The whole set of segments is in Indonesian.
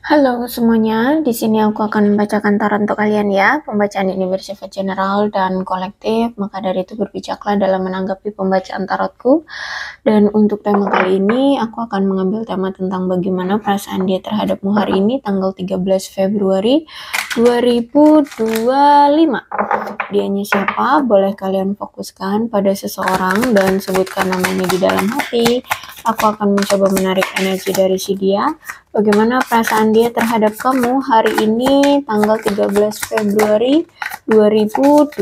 Halo semuanya, di sini aku akan membacakan tarot untuk kalian ya. Pembacaan ini bersifat general dan kolektif, maka dari itu berbijaklah dalam menanggapi pembacaan tarotku. Dan untuk tema kali ini, aku akan mengambil tema tentang bagaimana perasaan dia terhadapmu hari ini, tanggal 13 Februari 2025. Dianya siapa? Boleh kalian fokuskan pada seseorang dan sebutkan namanya di dalam hati. Aku akan mencoba menarik energi dari si dia. Bagaimana perasaan dia terhadap kamu hari ini tanggal 13 Februari 2025.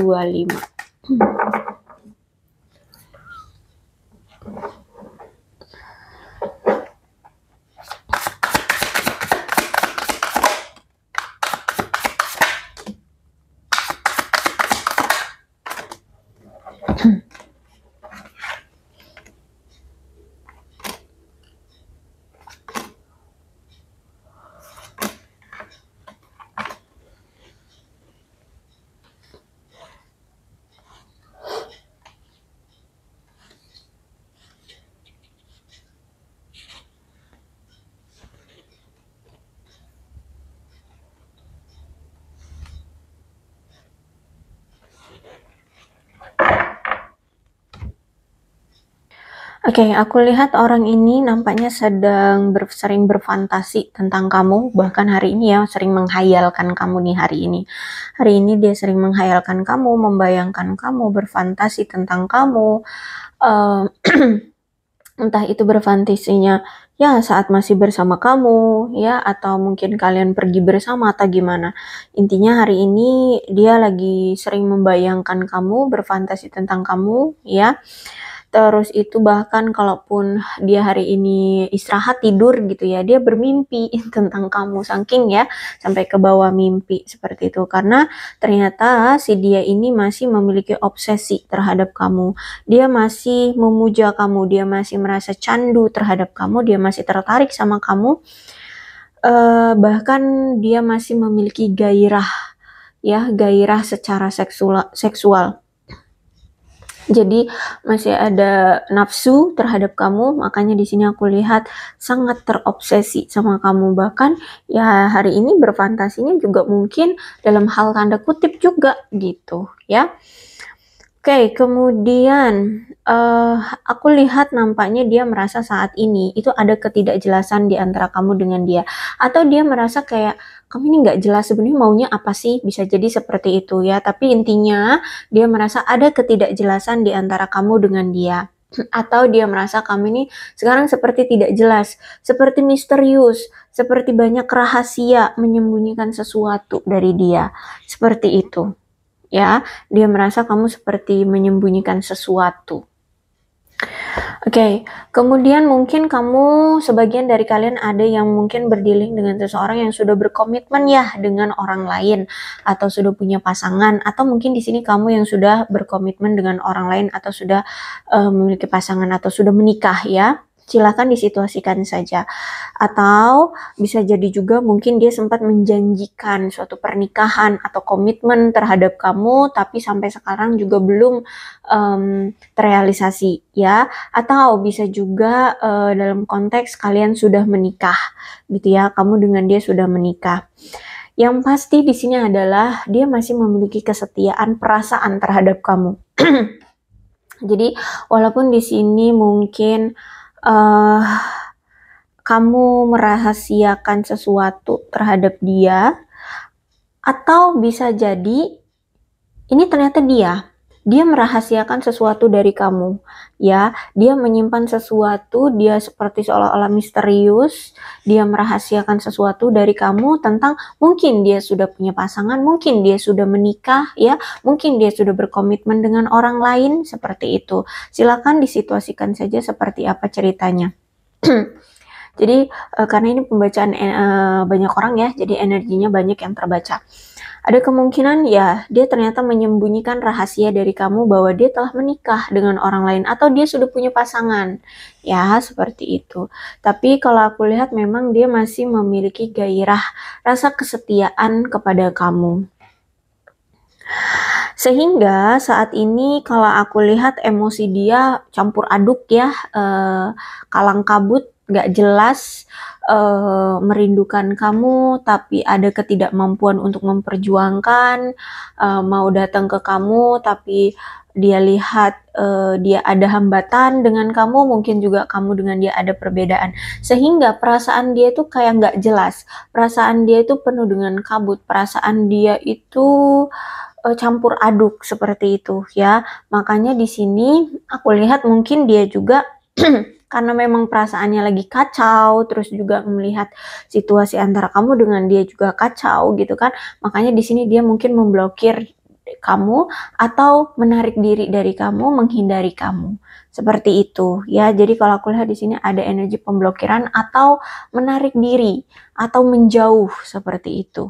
Oke, aku lihat orang ini nampaknya sedang sering berfantasi tentang kamu, bahkan hari ini ya, sering menghayalkan kamu nih hari ini. Hari ini dia sering menghayalkan kamu, membayangkan kamu, berfantasi tentang kamu. Entah itu berfantasinya ya saat masih bersama kamu, ya, atau mungkin kalian pergi bersama atau gimana. Intinya hari ini dia lagi sering membayangkan kamu, berfantasi tentang kamu, ya. Terus itu bahkan kalaupun dia hari ini istirahat tidur gitu ya, dia bermimpi tentang kamu, saking ya sampai ke bawah mimpi seperti itu. Karena ternyata si dia ini masih memiliki obsesi terhadap kamu. Dia masih memuja kamu, dia masih merasa candu terhadap kamu, dia masih tertarik sama kamu. Bahkan dia masih memiliki gairah ya, gairah secara seksual. Jadi masih ada nafsu terhadap kamu, makanya di sini aku lihat sangat terobsesi sama kamu. Bahkan ya hari ini berfantasinya juga mungkin dalam hal tanda kutip juga gitu ya. Oke, kemudian aku lihat nampaknya dia merasa saat ini itu ada ketidakjelasan di antara kamu dengan dia. Atau dia merasa kayak, kamu ini nggak jelas sebenarnya maunya apa sih? Bisa jadi seperti itu ya. Tapi intinya dia merasa ada ketidakjelasan di antara kamu dengan dia. Atau dia merasa kamu ini sekarang seperti tidak jelas, seperti misterius, seperti banyak rahasia, menyembunyikan sesuatu dari dia. Seperti itu. Ya, dia merasa kamu seperti menyembunyikan sesuatu. Oke, kemudian mungkin kamu, sebagian dari kalian ada yang mungkin berdealing dengan seseorang yang sudah berkomitmen ya dengan orang lain, atau sudah punya pasangan, atau mungkin di sini kamu yang sudah berkomitmen dengan orang lain, atau sudah memiliki pasangan, atau sudah menikah ya. Silakan disituasikan saja. Atau bisa jadi juga mungkin dia sempat menjanjikan suatu pernikahan atau komitmen terhadap kamu, tapi sampai sekarang juga belum terrealisasi ya. Atau bisa juga dalam konteks kalian sudah menikah gitu ya, kamu dengan dia sudah menikah. Yang pasti di sini adalah dia masih memiliki kesetiaan perasaan terhadap kamu. Jadi walaupun di sini mungkin kamu merahasiakan sesuatu terhadap dia, atau bisa jadi ini ternyata dia merahasiakan sesuatu dari kamu, ya. Dia menyimpan sesuatu, dia seperti seolah-olah misterius, dia merahasiakan sesuatu dari kamu tentang mungkin dia sudah punya pasangan, mungkin dia sudah menikah, ya, mungkin dia sudah berkomitmen dengan orang lain, seperti itu. Silakan disituasikan saja seperti apa ceritanya. Jadi karena ini pembacaan banyak orang ya, jadi energinya banyak yang terbaca. Ada kemungkinan ya dia ternyata menyembunyikan rahasia dari kamu bahwa dia telah menikah dengan orang lain atau dia sudah punya pasangan. Ya, seperti itu. Tapi kalau aku lihat memang dia masih memiliki gairah rasa kesetiaan kepada kamu. Sehingga saat ini kalau aku lihat emosi dia campur aduk ya, kalang kabut, gak jelas, merindukan kamu, tapi ada ketidakmampuan untuk memperjuangkan, mau datang ke kamu, tapi dia lihat dia ada hambatan dengan kamu, mungkin juga kamu dengan dia ada perbedaan, sehingga perasaan dia itu kayak nggak jelas, perasaan dia itu penuh dengan kabut, perasaan dia itu campur aduk seperti itu ya. Makanya di sini aku lihat mungkin dia juga karena memang perasaannya lagi kacau, terus juga melihat situasi antara kamu dengan dia juga kacau gitu kan. Makanya di sini dia mungkin memblokir kamu atau menarik diri dari kamu, menghindari kamu. Seperti itu ya. Jadi kalau aku lihat di sini ada energi pemblokiran atau menarik diri atau menjauh seperti itu.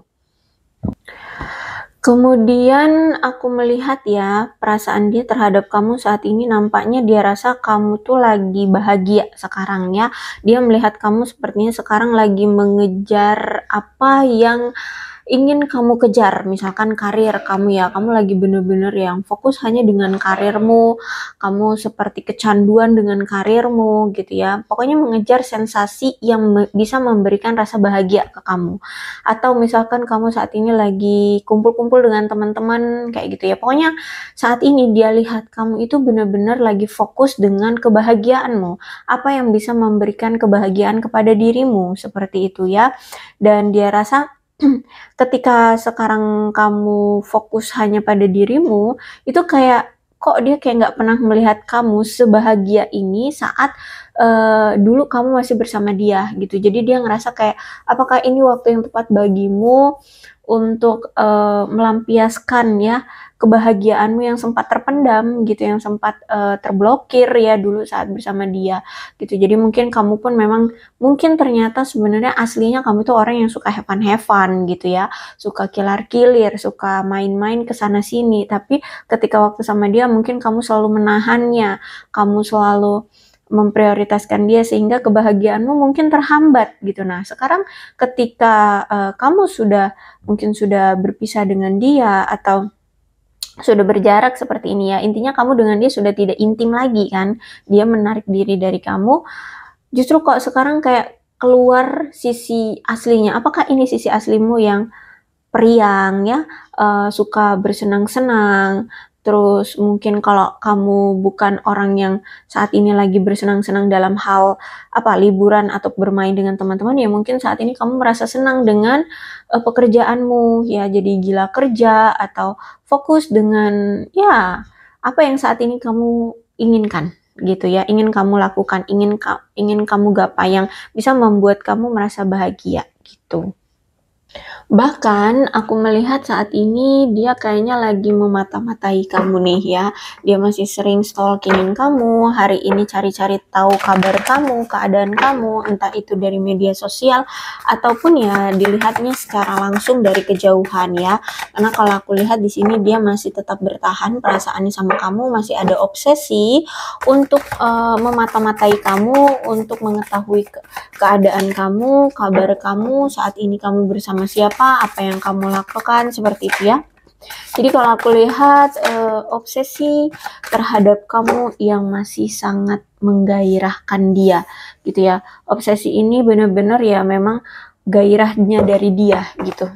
Kemudian aku melihat ya, perasaan dia terhadap kamu saat ini nampaknya dia rasa kamu tuh lagi bahagia sekarang ya. Dia melihat kamu sepertinya sekarang lagi mengejar apa yang ingin kamu kejar, misalkan karir kamu ya, kamu lagi bener-bener yang fokus hanya dengan karirmu, kamu seperti kecanduan dengan karirmu gitu ya, pokoknya mengejar sensasi yang bisa memberikan rasa bahagia ke kamu. Atau misalkan kamu saat ini lagi kumpul-kumpul dengan teman-teman kayak gitu ya, pokoknya saat ini dia lihat kamu itu benar-benar lagi fokus dengan kebahagiaanmu, apa yang bisa memberikan kebahagiaan kepada dirimu, seperti itu ya. Dan dia rasa ketika sekarang kamu fokus hanya pada dirimu, itu kayak kok dia kayak nggak pernah melihat kamu sebahagia ini saat dulu kamu masih bersama dia gitu. Jadi dia ngerasa kayak apakah ini waktu yang tepat bagimu untuk melampiaskan ya kebahagiaanmu yang sempat terpendam gitu, yang sempat terblokir ya dulu saat bersama dia gitu. Jadi mungkin kamu pun memang mungkin ternyata sebenarnya aslinya kamu tuh orang yang suka have fun gitu ya, suka kilar-kilir, suka main-main ke sana sini, tapi ketika waktu sama dia mungkin kamu selalu menahannya, kamu selalu memprioritaskan dia sehingga kebahagiaanmu mungkin terhambat gitu. Nah, sekarang ketika kamu mungkin sudah berpisah dengan dia atau sudah berjarak seperti ini ya, intinya kamu dengan dia sudah tidak intim lagi kan, dia menarik diri dari kamu, justru kok sekarang kayak keluar sisi aslinya. Apakah ini sisi aslimu yang periang ya, suka bersenang-senang, terus mungkin kalau kamu bukan orang yang saat ini lagi bersenang-senang dalam hal liburan atau bermain dengan teman-teman, ya mungkin saat ini kamu merasa senang dengan pekerjaanmu ya, jadi gila kerja atau fokus dengan ya apa yang saat ini kamu inginkan gitu ya, ingin kamu lakukan, ingin kamu gapai yang bisa membuat kamu merasa bahagia gitu. Bahkan aku melihat saat ini dia kayaknya lagi memata-matai kamu nih ya. Dia masih sering stalkingin kamu, hari ini cari-cari tahu kabar kamu, keadaan kamu, entah itu dari media sosial ataupun ya dilihatnya secara langsung dari kejauhan ya. Karena kalau aku lihat di sini dia masih tetap bertahan perasaannya sama kamu, masih ada obsesi untuk memata-matai kamu, untuk mengetahui keadaan kamu, kabar kamu, saat ini kamu bersama siapa, apa yang kamu lakukan, seperti itu ya. Jadi kalau aku lihat obsesi terhadap kamu yang masih sangat menggairahkan dia gitu ya. Obsesi ini benar-benar ya memang gairahnya dari dia gitu.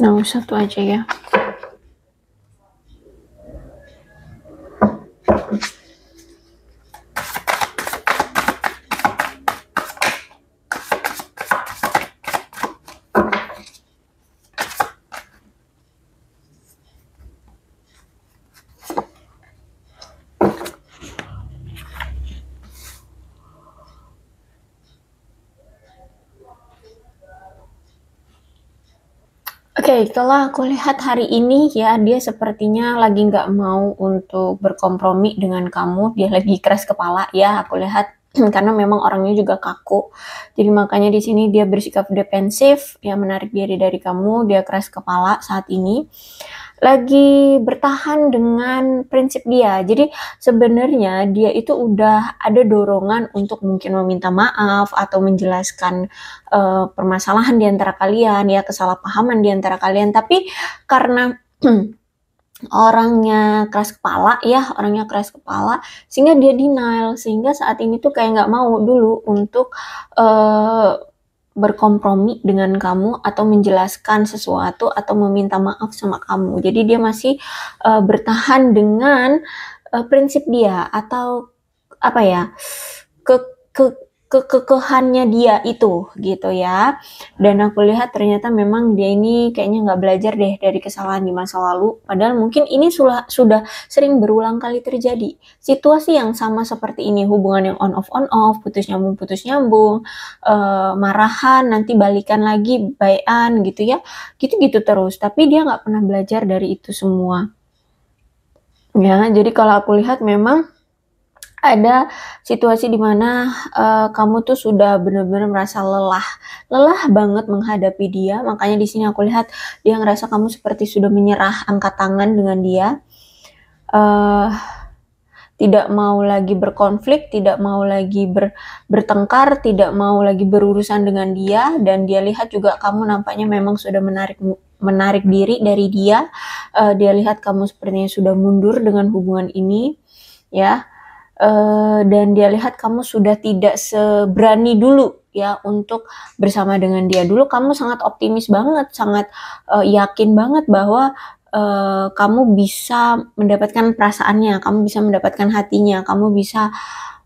Nah, satu aja ya. Oke, kalau aku lihat hari ini ya, dia sepertinya lagi nggak mau untuk berkompromi dengan kamu, dia lagi keras kepala ya, aku lihat karena memang orangnya juga kaku. Jadi makanya di sini dia bersikap defensif, ya menarik diri dari kamu, dia keras kepala saat ini. lagi bertahan dengan prinsip dia. Jadi sebenarnya dia itu udah ada dorongan untuk mungkin meminta maaf atau menjelaskan permasalahan di antara kalian, ya kesalahpahaman di antara kalian. Tapi karena orangnya keras kepala, sehingga dia denial, sehingga saat ini tuh kayak nggak mau dulu untuk berkompromi dengan kamu atau menjelaskan sesuatu atau meminta maaf sama kamu. Jadi dia masih bertahan dengan prinsip dia atau apa ya, ke ke kekehannya dia itu gitu ya. Dan aku lihat ternyata memang dia ini kayaknya nggak belajar deh dari kesalahan di masa lalu, padahal mungkin ini sudah sering berulang kali terjadi situasi yang sama seperti ini, hubungan yang on off, putus nyambung, marahan nanti balikan lagi, baikan gitu ya, gitu-gitu terus, tapi dia nggak pernah belajar dari itu semua ya. Jadi kalau aku lihat memang ada situasi di mana kamu tuh sudah benar-benar merasa lelah banget menghadapi dia. Makanya di sini aku lihat dia ngerasa kamu seperti sudah menyerah, angkat tangan dengan dia. Tidak mau lagi berkonflik, tidak mau lagi bertengkar, tidak mau lagi berurusan dengan dia, dan dia lihat juga kamu nampaknya memang sudah menarik diri dari dia. Dia lihat kamu sepertinya sudah mundur dengan hubungan ini, ya. Dan dia lihat kamu sudah tidak seberani dulu ya untuk bersama dengan dia. Dulu kamu sangat optimis banget, sangat yakin banget bahwa kamu bisa mendapatkan perasaannya, kamu bisa mendapatkan hatinya, kamu bisa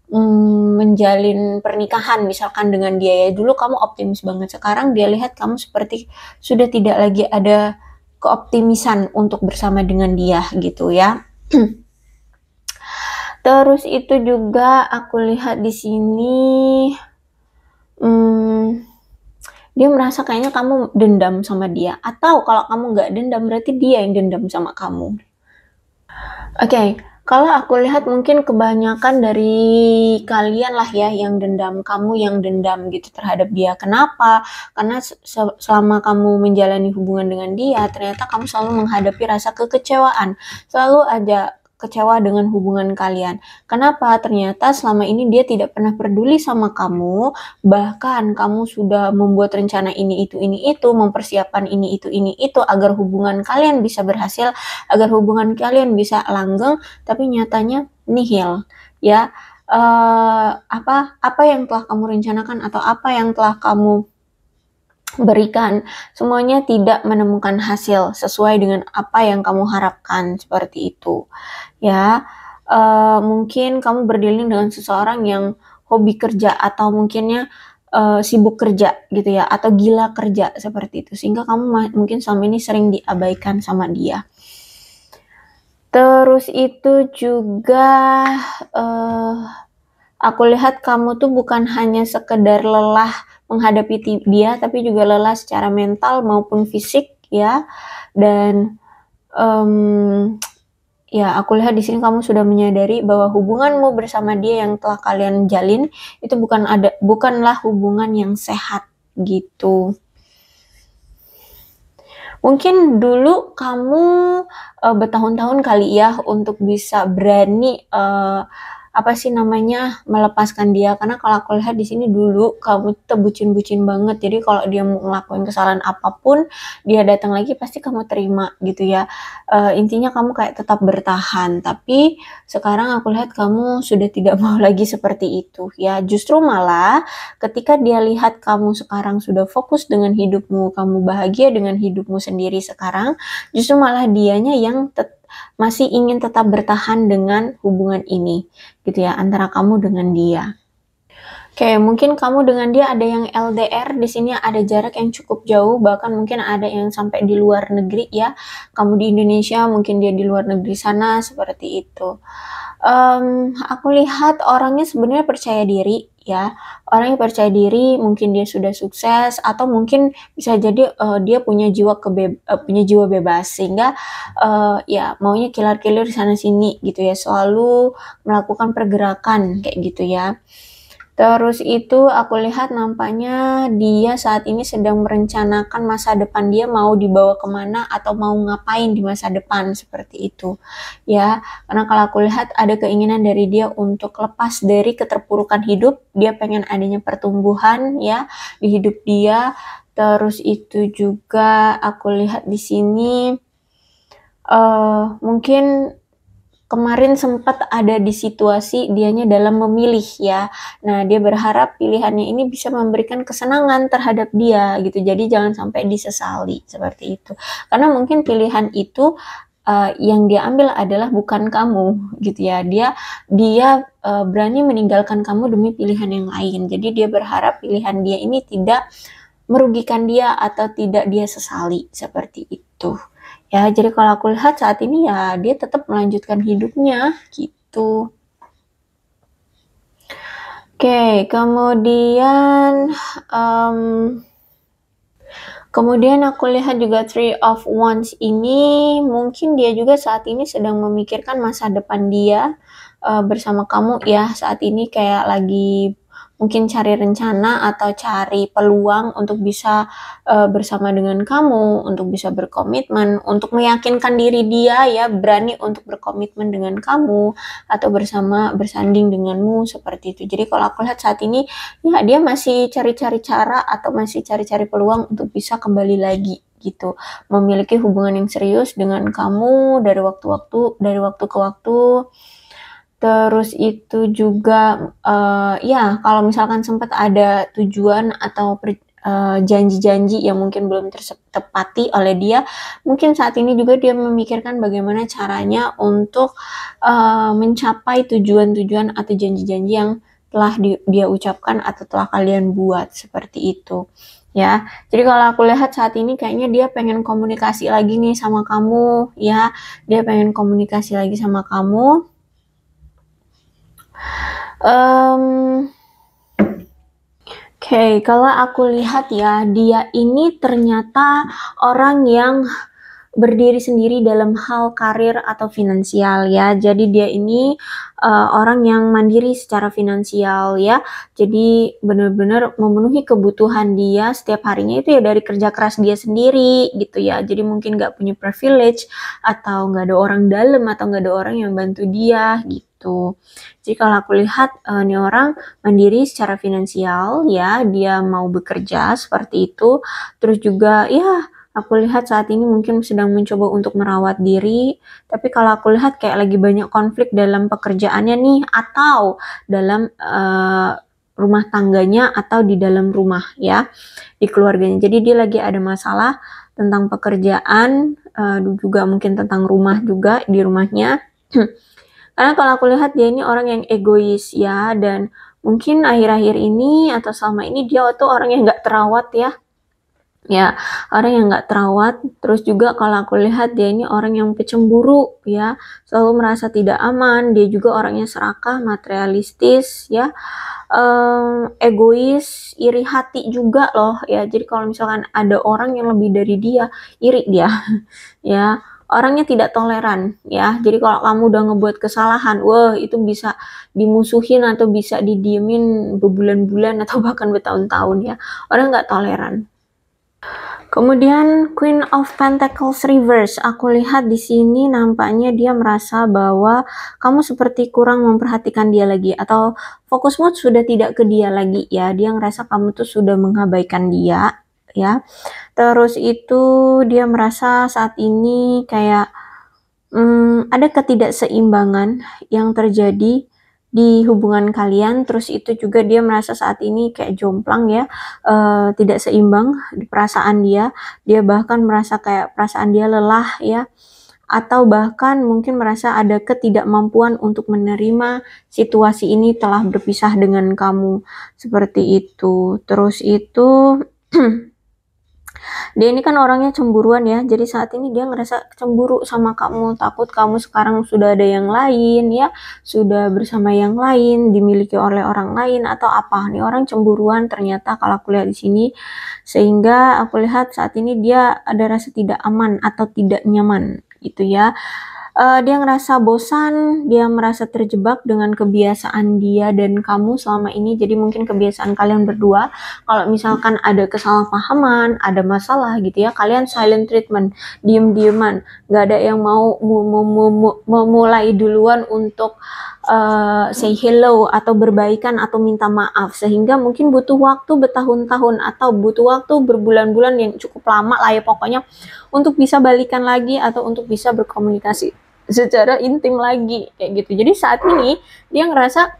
menjalin pernikahan misalkan dengan dia ya. Dulu kamu optimis banget, sekarang dia lihat kamu seperti sudah tidak lagi ada keoptimisan untuk bersama dengan dia gitu ya. Terus itu juga aku lihat di sini, dia merasa kayaknya kamu dendam sama dia. Atau kalau kamu nggak dendam, berarti dia yang dendam sama kamu. Oke, kalau aku lihat mungkin kebanyakan dari kalian lah ya yang dendam, kamu yang dendam gitu terhadap dia. Kenapa? Karena selama kamu menjalani hubungan dengan dia, ternyata kamu selalu menghadapi rasa kekecewaan. Selalu ada kecewa dengan hubungan kalian. Kenapa? Ternyata selama ini dia tidak pernah peduli sama kamu, bahkan kamu sudah membuat rencana ini itu, mempersiapkan ini itu agar hubungan kalian bisa berhasil, agar hubungan kalian bisa langgeng, tapi nyatanya nihil, ya. Apa yang telah kamu rencanakan atau apa yang telah kamu berikan, semuanya tidak menemukan hasil sesuai dengan apa yang kamu harapkan, seperti itu ya. Mungkin kamu berdealing dengan seseorang yang hobi kerja atau mungkinnya sibuk kerja gitu ya, atau gila kerja seperti itu, sehingga kamu mungkin selama ini sering diabaikan sama dia. Terus itu juga aku lihat kamu tuh bukan hanya sekedar lelah menghadapi dia, tapi juga lelah secara mental maupun fisik ya. Dan ya aku lihat di sini kamu sudah menyadari bahwa hubunganmu bersama dia yang telah kalian jalin itu bukanlah hubungan yang sehat gitu. Mungkin dulu kamu bertahun-tahun kali ya untuk bisa berani melepaskan dia, karena kalau aku lihat di sini dulu kamu tuh bucin banget. Jadi kalau dia mau ngelakuin kesalahan apapun, dia datang lagi pasti kamu terima gitu ya. Intinya kamu kayak tetap bertahan, tapi sekarang aku lihat kamu sudah tidak mau lagi seperti itu ya. Justru malah ketika dia lihat kamu sekarang sudah fokus dengan hidupmu, kamu bahagia dengan hidupmu sendiri sekarang, justru malah dianya yang masih ingin tetap bertahan dengan hubungan ini gitu ya, antara kamu dengan dia. Oke, mungkin kamu dengan dia ada yang LDR, di sini ada jarak yang cukup jauh, bahkan mungkin ada yang sampai di luar negeri ya. Kamu di Indonesia, mungkin dia di luar negeri sana, seperti itu. Aku lihat orangnya sebenarnya percaya diri ya. Orangnya percaya diri, mungkin dia sudah sukses, atau mungkin bisa jadi dia punya jiwa bebas, sehingga ya maunya kilar-kilir sana sini gitu ya, selalu melakukan pergerakan kayak gitu ya. Terus itu aku lihat nampaknya dia saat ini sedang merencanakan masa depan dia mau dibawa kemana atau mau ngapain di masa depan seperti itu ya. Karena kalau aku lihat ada keinginan dari dia untuk lepas dari keterpurukan hidup, dia pengen adanya pertumbuhan ya di hidup dia. Terus itu juga aku lihat di sini mungkin kemarin sempat ada di situasi dianya dalam memilih ya. Nah, dia berharap pilihannya ini bisa memberikan kesenangan terhadap dia gitu. Jadi jangan sampai disesali seperti itu. Karena mungkin pilihan itu yang dia ambil adalah bukan kamu gitu ya. Dia berani meninggalkan kamu demi pilihan yang lain. Jadi dia berharap pilihan dia ini tidak merugikan dia atau tidak dia sesali seperti itu. Ya, jadi kalau aku lihat saat ini ya dia tetap melanjutkan hidupnya gitu. Oke, kemudian aku lihat juga Three of Wands ini mungkin dia juga saat ini sedang memikirkan masa depan dia bersama kamu ya. Saat ini kayak lagi mungkin cari rencana atau cari peluang untuk bisa bersama dengan kamu, untuk bisa berkomitmen, untuk meyakinkan diri dia ya, berani untuk berkomitmen dengan kamu atau bersanding denganmu seperti itu. Jadi kalau aku lihat saat ini ya dia masih cari-cari cara atau masih cari-cari peluang untuk bisa kembali lagi gitu, memiliki hubungan yang serius dengan kamu dari waktu ke waktu. Terus itu juga ya kalau misalkan sempat ada tujuan atau janji-janji yang mungkin belum tertepati oleh dia, mungkin saat ini juga dia memikirkan bagaimana caranya untuk mencapai tujuan-tujuan atau janji-janji yang telah dia ucapkan atau telah kalian buat seperti itu ya. Jadi kalau aku lihat saat ini kayaknya dia pengen komunikasi lagi nih sama kamu ya, dia pengen komunikasi lagi sama kamu. Oke, kalau aku lihat ya, dia ini ternyata orang yang berdiri sendiri dalam hal karir atau finansial ya. Jadi dia ini orang yang mandiri secara finansial ya. Jadi benar-benar memenuhi kebutuhan dia setiap harinya itu ya dari kerja keras dia sendiri gitu ya. Jadi mungkin nggak punya privilege atau nggak ada orang dalam atau nggak ada orang yang bantu dia gitu. Jadi kalau aku lihat ini orang mandiri secara finansial ya, dia mau bekerja seperti itu. Terus juga ya aku lihat saat ini mungkin sedang mencoba untuk merawat diri, tapi kalau aku lihat kayak lagi banyak konflik dalam pekerjaannya nih, atau dalam rumah tangganya, atau di dalam rumah ya, di keluarganya. Jadi dia lagi ada masalah tentang pekerjaan, juga mungkin tentang rumah juga, di rumahnya. Karena kalau aku lihat dia ini orang yang egois ya, dan mungkin akhir-akhir ini atau selama ini dia tuh orang yang nggak terawat ya, orang yang nggak terawat. Terus juga kalau aku lihat dia ini orang yang pecemburu ya, selalu merasa tidak aman. Dia juga orangnya serakah, materialistis ya, egois, iri hati juga loh ya. Jadi kalau misalkan ada orang yang lebih dari dia, iri dia ya. Orangnya tidak toleran ya. Jadi kalau kamu udah ngebuat kesalahan, wah itu bisa dimusuhin atau bisa didiemin berbulan-bulan atau bahkan bertahun-tahun ya. Orang nggak toleran. Kemudian Queen of Pentacles reverse, aku lihat di sini nampaknya dia merasa bahwa kamu seperti kurang memperhatikan dia lagi, atau fokusmu sudah tidak ke dia lagi ya. Dia ngerasa kamu tuh sudah mengabaikan dia ya. Terus itu dia merasa saat ini kayak ada ketidakseimbangan yang terjadi di hubungan kalian. Terus itu juga dia merasa saat ini kayak jomplang ya, tidak seimbang di perasaan dia. Dia bahkan merasa kayak perasaan dia lelah ya, atau bahkan mungkin merasa ada ketidakmampuan untuk menerima situasi ini telah berpisah dengan kamu seperti itu. Terus itu dia ini kan orangnya cemburuan ya, jadi saat ini dia ngerasa cemburu sama kamu, takut kamu sekarang sudah ada yang lain ya, sudah bersama yang lain, dimiliki oleh orang lain atau apa. Nih orang cemburuan ternyata kalau aku lihat di sini, sehingga aku lihat saat ini dia ada rasa tidak aman atau tidak nyaman gitu ya. Dia ngerasa bosan, dia merasa terjebak dengan kebiasaan dia dan kamu selama ini. Jadi mungkin kebiasaan kalian berdua, kalau misalkan ada kesalahpahaman, ada masalah gitu ya, kalian silent treatment, diem-dieman, gak ada yang mau memulai duluan untuk say hello atau berbaikan atau minta maaf, sehingga mungkin butuh waktu bertahun-tahun atau butuh waktu berbulan-bulan yang cukup lama lah ya pokoknya untuk bisa balikan lagi atau untuk bisa berkomunikasi secara intim lagi kayak gitu. Jadi saat ini dia ngerasa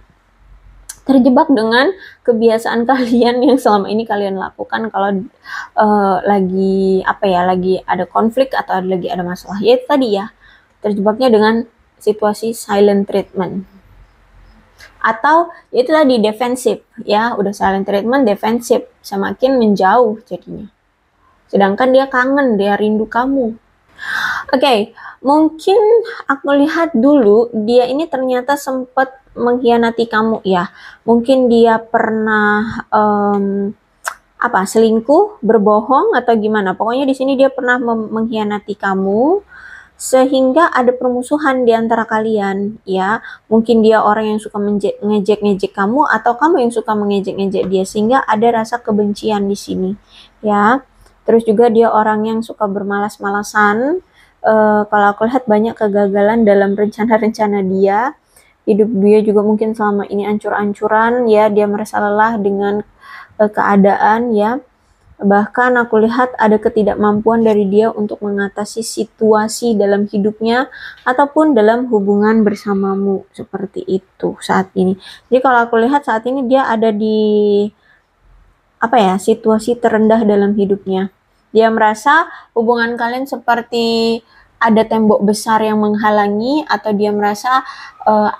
terjebak dengan kebiasaan kalian yang selama ini kalian lakukan kalau lagi lagi ada konflik atau lagi ada masalah. Ya tadi ya, terjebaknya dengan situasi silent treatment. Atau itu tadi defensif ya, udah silent treatment, defensif, semakin menjauh jadinya. Sedangkan dia kangen, dia rindu kamu. Oke, mungkin aku lihat dulu dia ini ternyata sempat mengkhianati kamu ya. Mungkin dia pernah selingkuh, berbohong atau gimana. Pokoknya di sini dia pernah mengkhianati kamu sehingga ada permusuhan di antara kalian ya. Mungkin dia orang yang suka ngejek-ngejek kamu atau kamu yang suka mengejek-ngejek dia sehingga ada rasa kebencian di sini ya. Terus juga dia orang yang suka bermalas-malasan. Kalau aku lihat banyak kegagalan dalam rencana-rencana dia. Hidup dia juga mungkin selama ini ancur-ancuran ya. Dia merasa lelah dengan keadaan ya. Bahkan aku lihat ada ketidakmampuan dari dia untuk mengatasi situasi dalam hidupnya ataupun dalam hubungan bersamamu, seperti itu saat ini. Jadi kalau aku lihat saat ini dia ada di situasi terendah dalam hidupnya. Dia merasa hubungan kalian seperti ada tembok besar yang menghalangi, atau dia merasa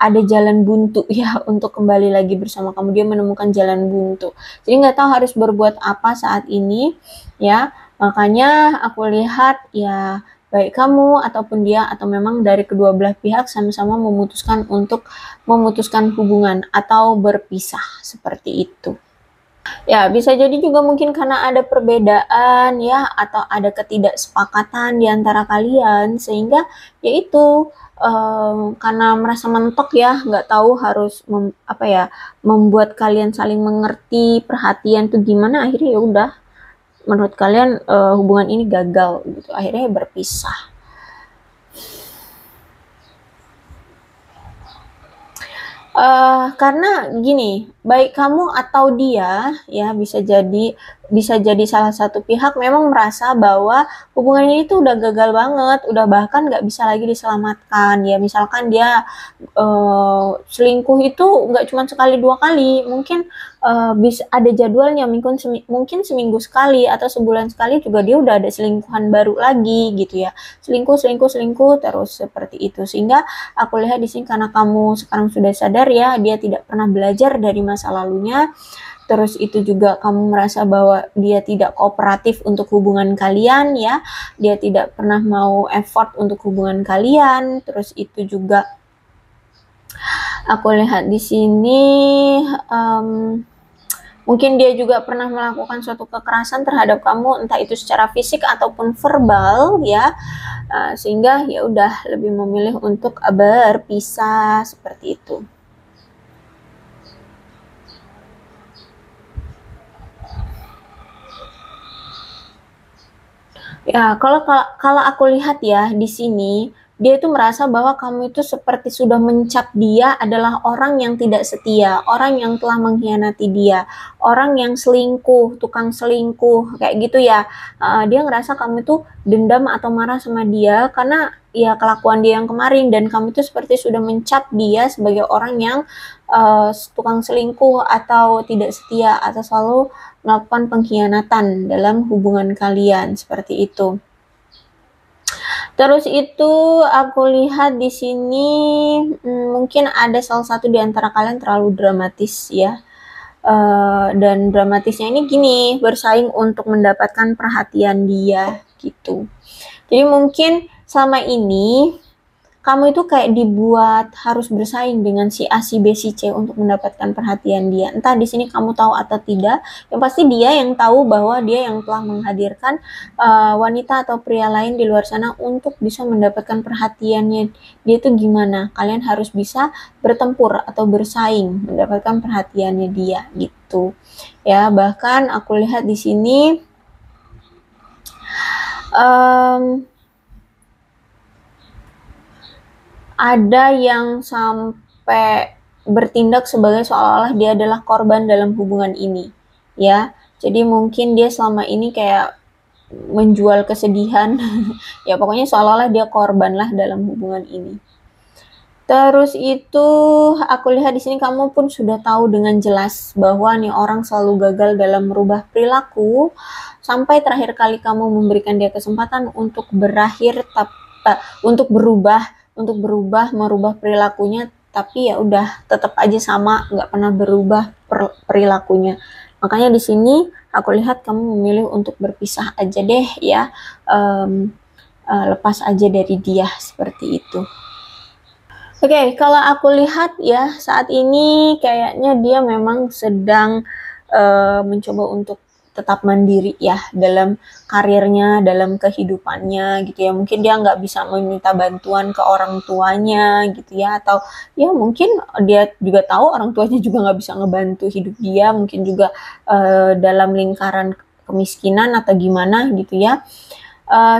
ada jalan buntu ya untuk kembali lagi bersama kamu. Dia menemukan jalan buntu. Jadi nggak tahu harus berbuat apa saat ini ya. Makanya aku lihat ya baik kamu ataupun dia atau memang dari kedua belah pihak sama-sama memutuskan untuk memutuskan hubungan atau berpisah seperti itu. Ya, bisa jadi juga mungkin karena ada perbedaan ya, atau ada ketidaksepakatan di antara kalian, sehingga yaitu karena merasa mentok ya, nggak tahu harus membuat kalian saling mengerti, perhatian tuh gimana, akhirnya ya udah, menurut kalian hubungan ini gagal gitu, akhirnya berpisah. Karena gini, baik kamu atau dia ya bisa jadi salah satu pihak memang merasa bahwa hubungan ini tuh udah gagal banget, udah bahkan nggak bisa lagi diselamatkan ya. Misalkan dia selingkuh itu nggak cuma sekali dua kali, mungkin bisa ada jadwalnya, mungkin seminggu sekali atau sebulan sekali juga dia udah ada selingkuhan baru lagi gitu ya. Selingkuh terus seperti itu, sehingga aku lihat di sini karena kamu sekarang sudah sadar ya, dia tidak pernah belajar dari masa lalunya. Terus itu juga kamu merasa bahwa dia tidak kooperatif untuk hubungan kalian ya, dia tidak pernah mau effort untuk hubungan kalian. Terus itu juga aku lihat di sini mungkin dia juga pernah melakukan suatu kekerasan terhadap kamu, entah itu secara fisik ataupun verbal ya, sehingga ya udah lebih memilih untuk berpisah seperti itu. Ya, kalau aku lihat ya di sini, dia itu merasa bahwa kamu itu seperti sudah mencap dia adalah orang yang tidak setia, orang yang telah mengkhianati dia, orang yang selingkuh, tukang selingkuh, kayak gitu ya. Dia ngerasa kamu itu dendam atau marah sama dia karena ya kelakuan dia yang kemarin, dan kamu itu seperti sudah mencap dia sebagai orang yang tukang selingkuh atau tidak setia atau selalu melakukan pengkhianatan dalam hubungan kalian, seperti itu. Terus itu aku lihat di sini mungkin ada salah satu di antara kalian terlalu dramatis ya. Dan dramatisnya ini gini, bersaing untuk mendapatkan perhatian dia gitu. Jadi mungkin selama ini kamu itu kayak dibuat harus bersaing dengan si A, si B, si C untuk mendapatkan perhatian dia. Entah di sini kamu tahu atau tidak, yang pasti dia yang tahu bahwa dia yang telah menghadirkan wanita atau pria lain di luar sana untuk bisa mendapatkan perhatiannya. Dia itu gimana? Kalian harus bisa bertempur atau bersaing mendapatkan perhatiannya dia gitu. Ya, bahkan aku lihat di sini ada yang sampai bertindak sebagai seolah-olah dia adalah korban dalam hubungan ini, ya. Jadi mungkin dia selama ini kayak menjual kesedihan, ya pokoknya seolah-olah dia korban lah dalam hubungan ini. Terus itu aku lihat di sini kamu pun sudah tahu dengan jelas bahwa nih orang selalu gagal dalam merubah perilaku sampai terakhir kali kamu memberikan dia kesempatan untuk merubah perilakunya, tapi ya udah tetap aja sama, nggak pernah berubah perilakunya. Makanya di sini aku lihat kamu memilih untuk berpisah aja deh ya, lepas aja dari dia seperti itu. Oke, kalau aku lihat ya saat ini kayaknya dia memang sedang mencoba untuk tetap mandiri ya dalam karirnya, dalam kehidupannya gitu ya. Mungkin dia nggak bisa meminta bantuan ke orang tuanya gitu ya, atau ya mungkin dia juga tahu orang tuanya juga nggak bisa ngebantu hidup dia, mungkin juga dalam lingkaran kemiskinan atau gimana gitu ya.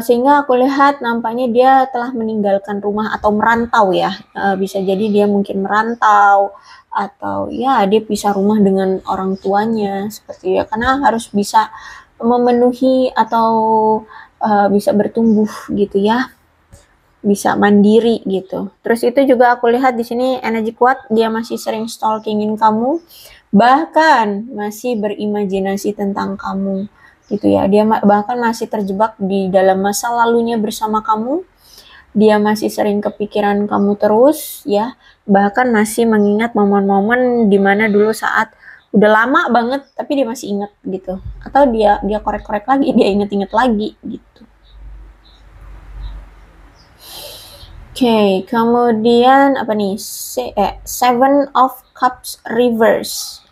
Sehingga aku lihat nampaknya dia telah meninggalkan rumah atau merantau ya, bisa jadi dia mungkin merantau atau ya dia pisah rumah dengan orang tuanya seperti ya, karena harus bisa memenuhi atau bisa bertumbuh gitu ya, bisa mandiri gitu. Terus itu juga aku lihat di sini energi kuat, dia masih sering stalkingin kamu, bahkan masih berimajinasi tentang kamu gitu ya. Dia bahkan masih terjebak di dalam masa lalunya bersama kamu. Dia masih sering kepikiran kamu terus ya. Bahkan masih mengingat momen-momen dimana dulu saat udah lama banget tapi dia masih ingat gitu. Atau dia korek-korek lagi, dia inget-inget lagi gitu. Oke, kemudian apa nih? Seven of Cups reverse.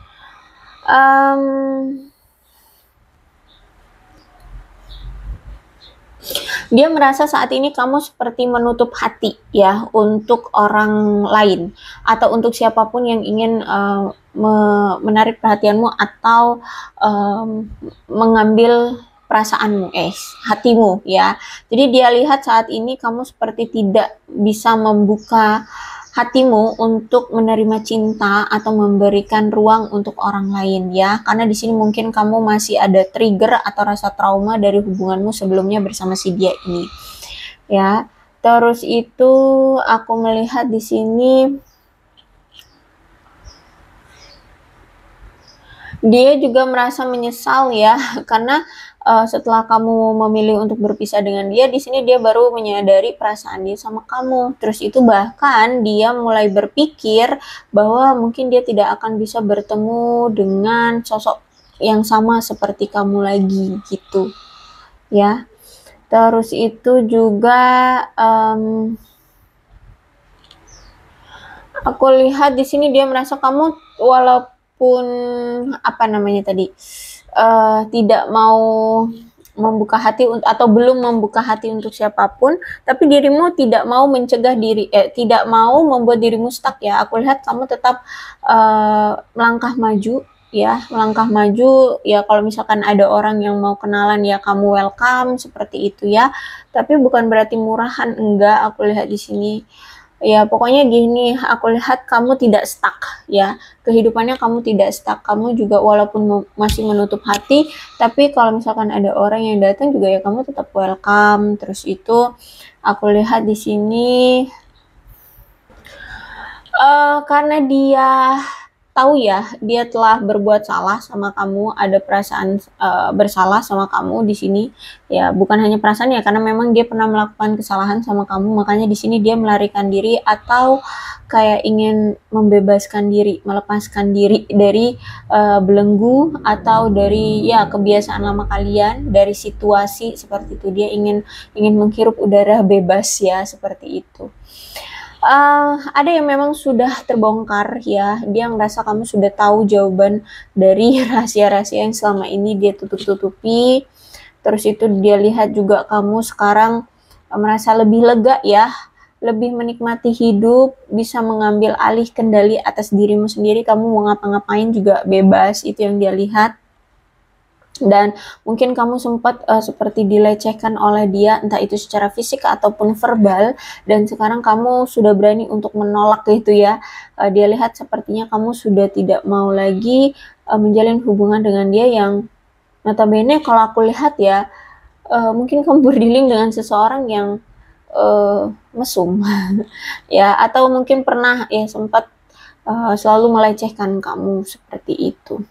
Dia merasa saat ini kamu seperti menutup hati ya untuk orang lain atau untuk siapapun yang ingin menarik perhatianmu atau mengambil perasaanmu, hatimu ya. Jadi dia lihat saat ini kamu seperti tidak bisa membuka hatimu untuk menerima cinta atau memberikan ruang untuk orang lain ya, karena di sini mungkin kamu masih ada trigger atau rasa trauma dari hubunganmu sebelumnya bersama si dia ini ya. Terus itu aku melihat di sini dia juga merasa menyesal ya karena setelah kamu memilih untuk berpisah dengan dia, di sini dia baru menyadari perasaan dia sama kamu. Terus itu bahkan dia mulai berpikir bahwa mungkin dia tidak akan bisa bertemu dengan sosok yang sama seperti kamu lagi gitu ya. Terus itu juga aku lihat di sini dia merasa kamu walaupun apa namanya tadi tidak mau membuka hati atau belum membuka hati untuk siapapun, tapi dirimu tidak mau mencegah tidak mau membuat dirimu stuck ya. Aku lihat kamu tetap melangkah maju ya, melangkah maju ya. Kalau misalkan ada orang yang mau kenalan ya kamu welcome seperti itu ya. Tapi bukan berarti murahan, enggak. Aku lihat di sini ya pokoknya gini, aku lihat kamu tidak stuck ya, kehidupannya kamu tidak stuck, kamu juga walaupun masih menutup hati, tapi kalau misalkan ada orang yang datang juga ya kamu tetap welcome. Terus itu aku lihat di sini karena dia tahu ya dia telah berbuat salah sama kamu, ada perasaan bersalah sama kamu di sini ya, bukan hanya perasaan ya, karena memang dia pernah melakukan kesalahan sama kamu, makanya di sini dia melarikan diri atau kayak ingin membebaskan diri, melepaskan diri dari belenggu atau dari ya kebiasaan lama kalian, dari situasi seperti itu. Dia ingin menghirup udara bebas ya, seperti itu. Ada yang memang sudah terbongkar ya, dia ngerasa kamu sudah tahu jawaban dari rahasia-rahasia yang selama ini dia tutup-tutupi. Terus itu dia lihat juga kamu sekarang merasa lebih lega ya, lebih menikmati hidup, bisa mengambil alih kendali atas dirimu sendiri, kamu mau ngapa-ngapain juga bebas, itu yang dia lihat. Dan mungkin kamu sempat seperti dilecehkan oleh dia, entah itu secara fisik ataupun verbal, dan sekarang kamu sudah berani untuk menolak gitu ya. Dia lihat sepertinya kamu sudah tidak mau lagi menjalin hubungan dengan dia, yang notabene kalau aku lihat ya, mungkin kamu berdealing dengan seseorang yang mesum ya, atau mungkin pernah ya sempat selalu melecehkan kamu seperti itu.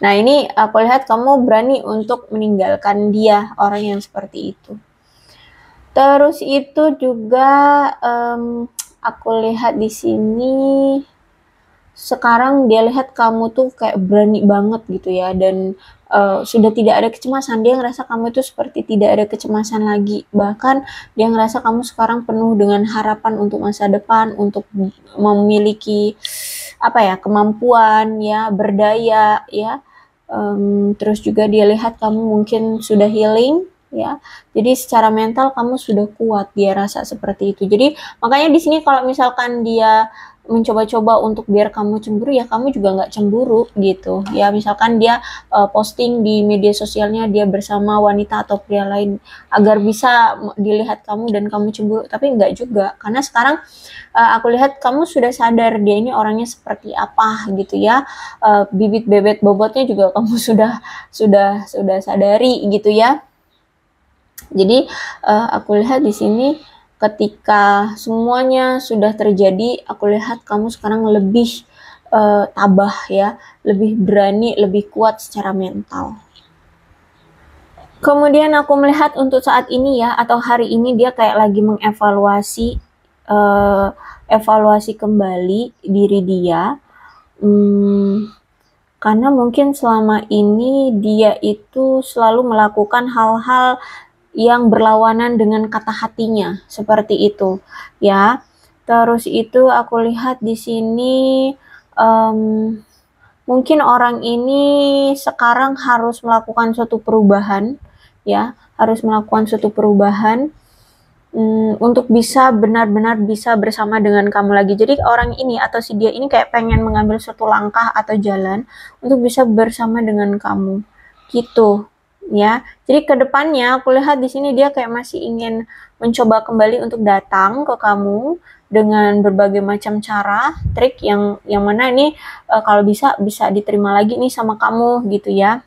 Nah, ini aku lihat kamu berani untuk meninggalkan dia, orang yang seperti itu. Terus itu juga aku lihat di sini sekarang dia lihat kamu tuh kayak berani banget gitu ya, dan sudah tidak ada kecemasan. Dia ngerasa kamu itu seperti tidak ada kecemasan lagi. Bahkan dia ngerasa kamu sekarang penuh dengan harapan untuk masa depan, untuk memiliki apa ya, kemampuan ya, berdaya ya. Terus juga dia lihat kamu mungkin sudah healing ya, jadi secara mental kamu sudah kuat, dia rasa seperti itu. Jadi makanya di sini kalau misalkan dia mencoba-coba untuk biar kamu cemburu, ya kamu juga nggak cemburu gitu ya. Misalkan dia posting di media sosialnya dia bersama wanita atau pria lain agar bisa dilihat kamu dan kamu cemburu, tapi nggak juga, karena sekarang aku lihat kamu sudah sadar dia ini orangnya seperti apa gitu ya. Bibit bebet bobotnya juga kamu sudah sadari gitu ya. Jadi aku lihat di sini ketika semuanya sudah terjadi, aku lihat kamu sekarang lebih tabah ya, lebih berani, lebih kuat secara mental. Kemudian aku melihat untuk saat ini ya, atau hari ini dia kayak lagi mengevaluasi evaluasi kembali diri dia. Karena mungkin selama ini dia itu selalu melakukan hal-hal yang berlawanan dengan kata hatinya, seperti itu ya. Terus itu aku lihat di sini mungkin orang ini sekarang harus melakukan suatu perubahan ya, harus melakukan suatu perubahan untuk bisa benar-benar bisa bersama dengan kamu lagi. Jadi orang ini atau si dia ini kayak pengen mengambil suatu langkah atau jalan untuk bisa bersama dengan kamu gitu ya. Jadi kedepannya aku lihat di sini dia kayak masih ingin mencoba kembali untuk datang ke kamu dengan berbagai macam cara, trik yang mana ini kalau bisa diterima lagi nih sama kamu gitu ya.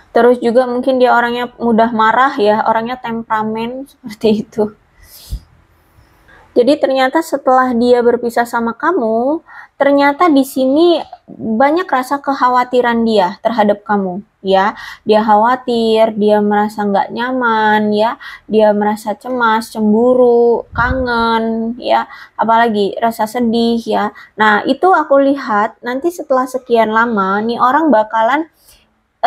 Terus juga mungkin dia orangnya mudah marah ya, orangnya temperamen seperti itu. Jadi ternyata setelah dia berpisah sama kamu, ternyata di sini banyak rasa kekhawatiran dia terhadap kamu ya. Dia khawatir, dia merasa nggak nyaman ya, dia merasa cemas, cemburu, kangen ya, apalagi rasa sedih ya. Nah itu aku lihat nanti setelah sekian lama nih orang bakalan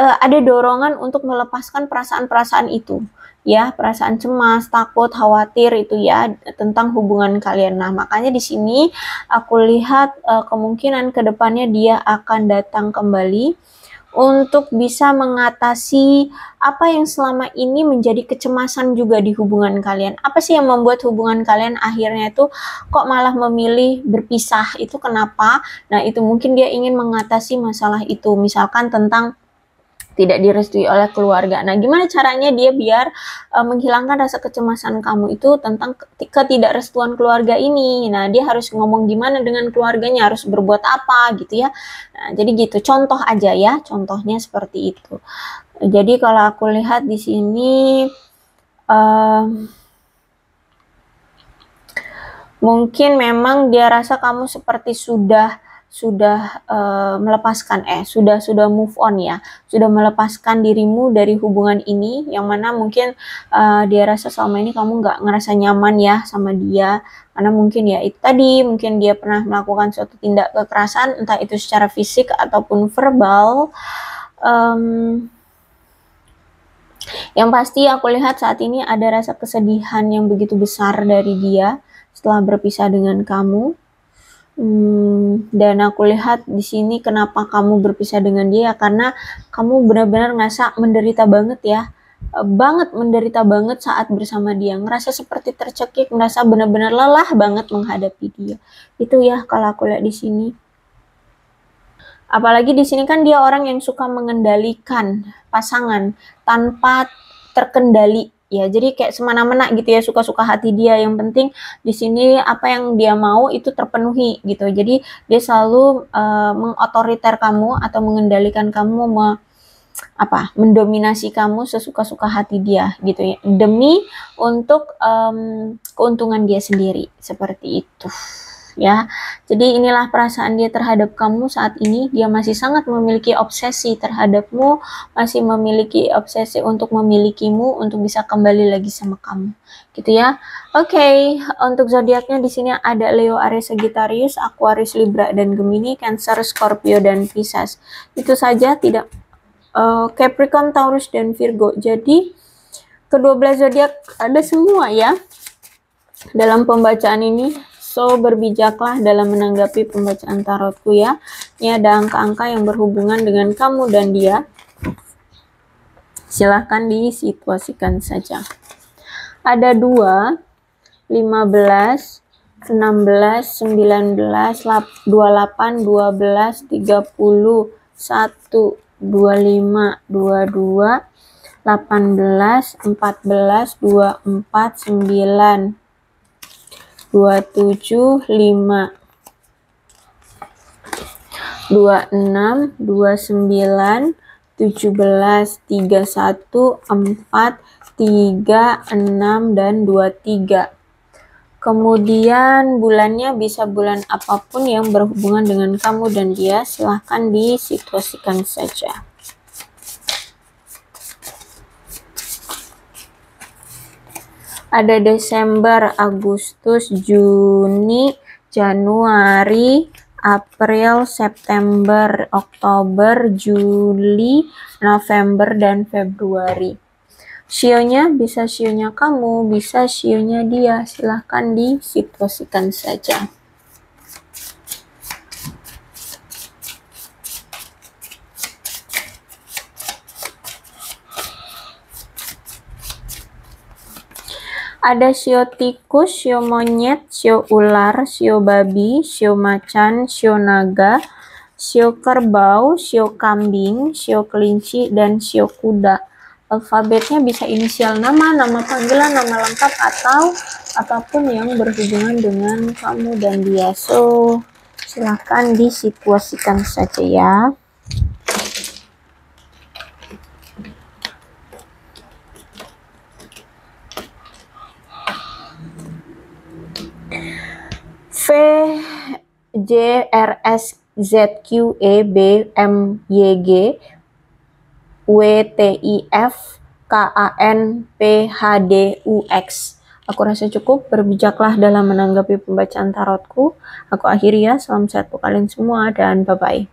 ada dorongan untuk melepaskan perasaan-perasaan itu ya, perasaan cemas, takut, khawatir itu ya tentang hubungan kalian. Nah, makanya di sini aku lihat kemungkinan kedepannya dia akan datang kembali untuk bisa mengatasi apa yang selama ini menjadi kecemasan juga di hubungan kalian. Apa sih yang membuat hubungan kalian akhirnya itu kok malah memilih berpisah, itu kenapa? Nah, itu mungkin dia ingin mengatasi masalah itu, misalkan tentang tidak direstui oleh keluarga. Nah, gimana caranya dia biar menghilangkan rasa kecemasan kamu itu tentang ketidakrestuan keluarga ini. Nah, dia harus ngomong gimana dengan keluarganya, harus berbuat apa gitu ya. Nah, jadi gitu, contoh aja ya, contohnya seperti itu. Jadi kalau aku lihat di sini mungkin memang dia rasa kamu seperti sudah sudah melepaskan sudah move on ya, sudah melepaskan dirimu dari hubungan ini, yang mana mungkin dia rasa selama ini kamu nggak ngerasa nyaman ya sama dia, karena mungkin ya itu tadi, mungkin dia pernah melakukan suatu tindak kekerasan, entah itu secara fisik ataupun verbal. Yang pasti aku lihat saat ini ada rasa kesedihan yang begitu besar dari dia setelah berpisah dengan kamu. Dan aku lihat di sini kenapa kamu berpisah dengan dia, karena kamu benar-benar ngerasa menderita banget ya, banget menderita banget saat bersama dia, ngerasa seperti tercekik, ngerasa benar-benar lelah banget menghadapi dia. Itu ya kalau aku lihat di sini. Apalagi di sini kan dia orang yang suka mengendalikan pasangan tanpa terkendali ya. Jadi kayak semena-mena gitu ya, suka-suka hati dia. Yang penting di sini apa yang dia mau itu terpenuhi gitu. Jadi dia selalu mengotoriter kamu atau mengendalikan kamu, mendominasi kamu sesuka-suka hati dia gitu ya. Demi untuk keuntungan dia sendiri, seperti itu. Ya, jadi inilah perasaan dia terhadap kamu saat ini. Dia masih sangat memiliki obsesi terhadapmu, masih memiliki obsesi untuk memilikimu, untuk bisa kembali lagi sama kamu, gitu ya. Oke, untuk zodiaknya di sini ada Leo, Aries, Sagittarius, Aquarius, Libra, dan Gemini, Cancer, Scorpio, dan Pisces. Itu saja, tidak Capricorn, Taurus, dan Virgo. Jadi ke-12 zodiak ada semua ya dalam pembacaan ini. So, berbijaklah dalam menanggapi pembacaan tarotku ya. Ini ada angka-angka yang berhubungan dengan kamu dan dia. Silahkan disituasikan saja. Ada 2, 15, 16, 19, 28, 12, 30, 1, 25, 22, 18, 14, 24, 9, 27, 5, 26, 29, 17, 31, 4, 3, 6, dan 23. Kemudian bulannya bisa bulan apapun yang berhubungan dengan kamu dan dia, silahkan disituasikan saja. Ada Desember, Agustus, Juni, Januari, April, September, Oktober, Juli, November, dan Februari. Shio-nya bisa shio-nya kamu, bisa shio-nya dia. Silahkan disituasikan saja. Ada shio tikus, shio monyet, shio ular, shio babi, shio macan, shio naga, shio kerbau, shio kambing, shio kelinci, dan shio kuda. Alfabetnya bisa inisial nama, nama panggilan, nama lengkap, atau apapun yang berhubungan dengan kamu dan dia. So, silahkan disituasikan saja ya. V, J, R, S, Z, Q, E, B, M, Y, G, W, T, I, F, K, A, N, P, H, D, U, X. Aku rasa cukup, berbijaklah dalam menanggapi pembacaan tarotku. Aku akhiri ya, salam sehat untuk kalian semua dan bye-bye.